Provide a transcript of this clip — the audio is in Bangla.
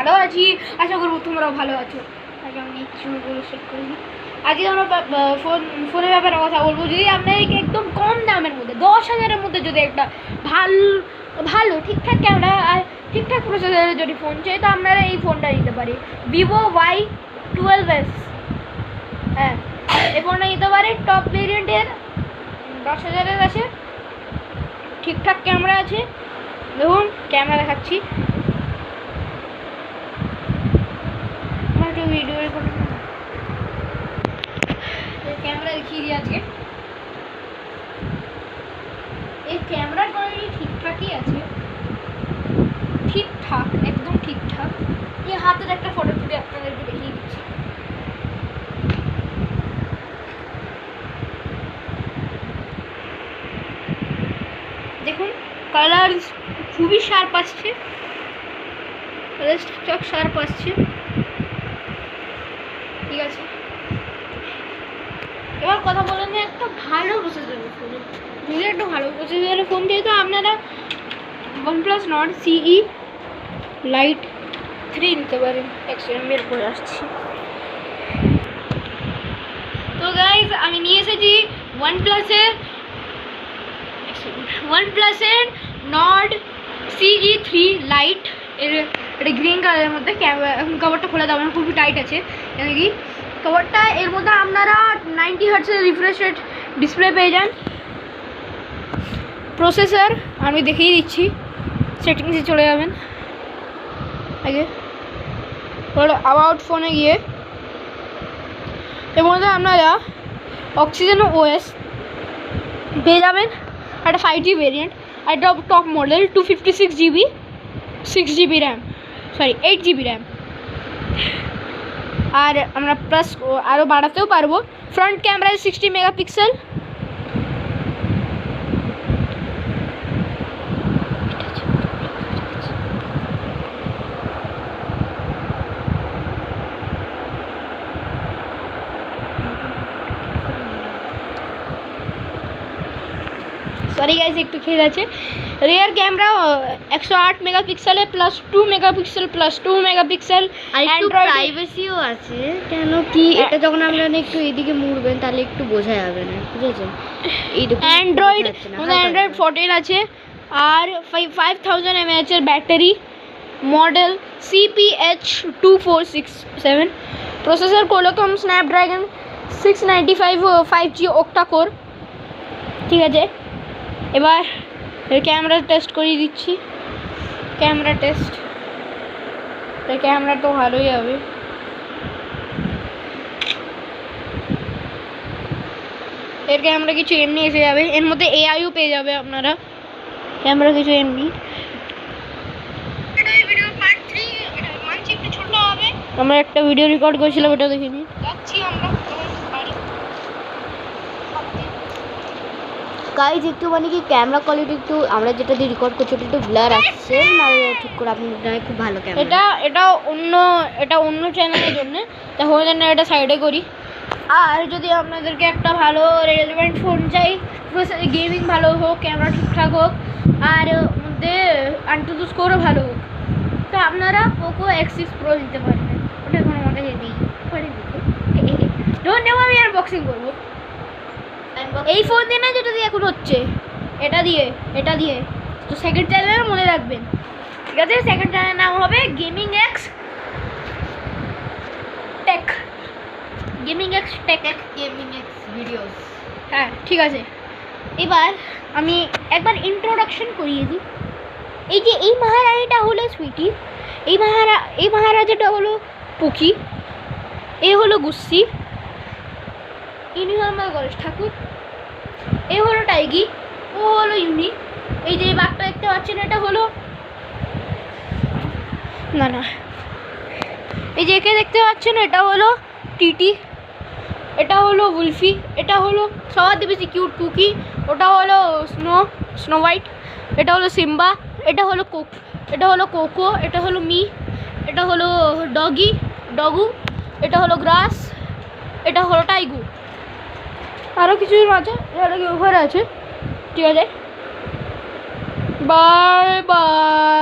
ভালো আছি, আশা করবো তোমরাও ভালো আছো। আগে আমি চুলগুলো সেট করে দিই। আজকে আমরা ফোনের ব্যাপারে কথা বলবো। যদি আপনাদেরকে একদম কম দামের মধ্যে 10,000-এর মধ্যে যদি একটা ভালো ঠিকঠাক ক্যামেরা আর ঠিকঠাক প্রসেসরের যদি ফোন চাই, তো আপনারা এই ফোনটা নিতে পারি, ভিভো Y12s। হ্যাঁ, এই ফোনটা নিতে পারে। টপ ভেরিয়েন্টের 10,000-এর আছে, ঠিকঠাক ক্যামেরা আছে। দেখুন ক্যামেরা দেখাচ্ছি, একটু ভিডিও রেকর্ড ক্যামেরা দেখিয়ে দিই। আজকে এই ক্যামেরার কোয়ালিটি ঠিকঠাকই আছে, ঠিকঠাক, একদম ঠিকঠাক। এই হাতের একটা ফটো তুলে আপনাদেরকে দেখিয়ে দিচ্ছি। দেখুন কালার খুবই শার্প আসছে, ঠিকঠাক শার্প আসছে, ঠিক আছে। এবার কথা বলেন যে একটা ভালো প্রসেসরের ফোন, যদি একটা ভালো প্রসেসরের ফোন চাই, তো আপনারা OnePlus Nord CE Lite 3 নিতে পারেন। বের করে আসছি। তো গাইজ আমি নিয়ে এসেছি OnePlus-এর Nord CE 3 Lite। এটা গ্রিন কালারের মধ্যে। কভারটা খোলা দাও না, খুবই টাইট আছে কি কভারটা। এর মধ্যে আপনারা 90 হার্টজের রিফ্রেশ রেট ডিসপ্লে পেয়ে যান। প্রসেসর আমি দেখিয়ে দিচ্ছি, সেটিংসে চলে যাবেন। আগে অ্যাবাউট ফোনে গিয়ে এর মধ্যে আপনারা অক্সিজেন OS পেয়ে যাবেন, একটা 5G ভেরিয়েন্ট, আর এটা top model 256GB 6GB RAM, 8GB RAM. আর আমরা প্লাস আরও বাড়াতেও পারবো। ফ্রন্ট ক্যামেরায় 60 মেগাপিক্সেল, সরি গাইজ একটু খেয়ে আছে। রিয়ার ক্যামেরা 108 মেগাপিক্সেলে প্লাস 2 মেগাপিক্সেল প্লাস 2 মেগাপিক্সেল। আর একটু প্রাইভেসিও আছে, কেন কি এটা যখন আপনারা একটু এদিকে মুড়বেন তাহলে একটু বোঝা যাবে না, বুঝেছেন? অ্যান্ড্রয়েড 14 আছে, আর 5000 mAh এর battery, model CPH2467, processor Qualcomm Snapdragon 695 5G octa core, ঠিক আছে। এবার ক্যামেরা টেস্ট করিয়ে দিচ্ছি। ক্যামেরা টেস্ট, ক্যামেরা তো ভালোই হবে। এর ক্যামেরা কিছু এমনি এসে যাবে, এর মধ্যে AIও পেয়ে যাবে আপনারা। ক্যামেরা কিছু এমনি, আমরা একটা ভিডিও রেকর্ড করেছিলাম, ওটা দেখে নিই। গাইজ একটু মানে কি ক্যামেরা কোয়ালিটি একটু আমরা যেটা দিয়ে রেকর্ড করছি ওটা একটু ব্লার আসছে, না ঠিক করে আপনি খুব ভালো ক্যামেরা। এটা অন্য চ্যানেলের জন্য, তাহলে জন্য এটা সাইডে করি। আর যদি আপনাদেরকে একটা ভালো রেলেভেন্ট ফোন চাই, গেমিং ভালো হোক, ক্যামেরা ঠিকঠাক হোক, আর মধ্যে আন্টু স্কোরও ভালো হোক, তো আপনারা পোকো X6 Pro নিতে পারবেন। ওটা এখন আমাকে দিই ধন্যবাদ। আমি আনবক্সিং করবো এই ফোন দিয়ে না, যেটা দিয়ে এখন হচ্ছে, এটা দিয়ে। তো সেকেন্ড চ্যানেল মনে রাখবেন, ঠিক আছে? সেকেন্ড চ্যানেলের নাম হবে গেমিং এক্স টেক ভিডিওস। হ্যাঁ, ঠিক আছে। এবার আমি একবার ইন্ট্রোডাকশন করিয়ে দিই। এই মহারানীটা হলো সুইটি, এই মহারাজাটা হলো পুকি, এ হলো গুস্সি, ইনি হলো আমার গণেশ ঠাকুর, এ হলো টাইগি, ও হলো ইউনি। এই যে বাঘটা দেখতে পাচ্ছেন, এটা হলো না এই যে একে দেখতে পাচ্ছেন, এটা হলো টিটি, এটা হলো উলফি, এটা হলো সবার বেশি কিউট কুকি, ওটা হলো স্নো হোয়াইট, এটা হলো সিম্বা, এটা হলো কোকো, এটা হলো মি, এটা হলো ডগু, এটা হলো গ্রাস, এটা হলো টাইগু। আরও কিছু আছে, এটা কি ওভার আছে, ঠিক আছে। Bye bye.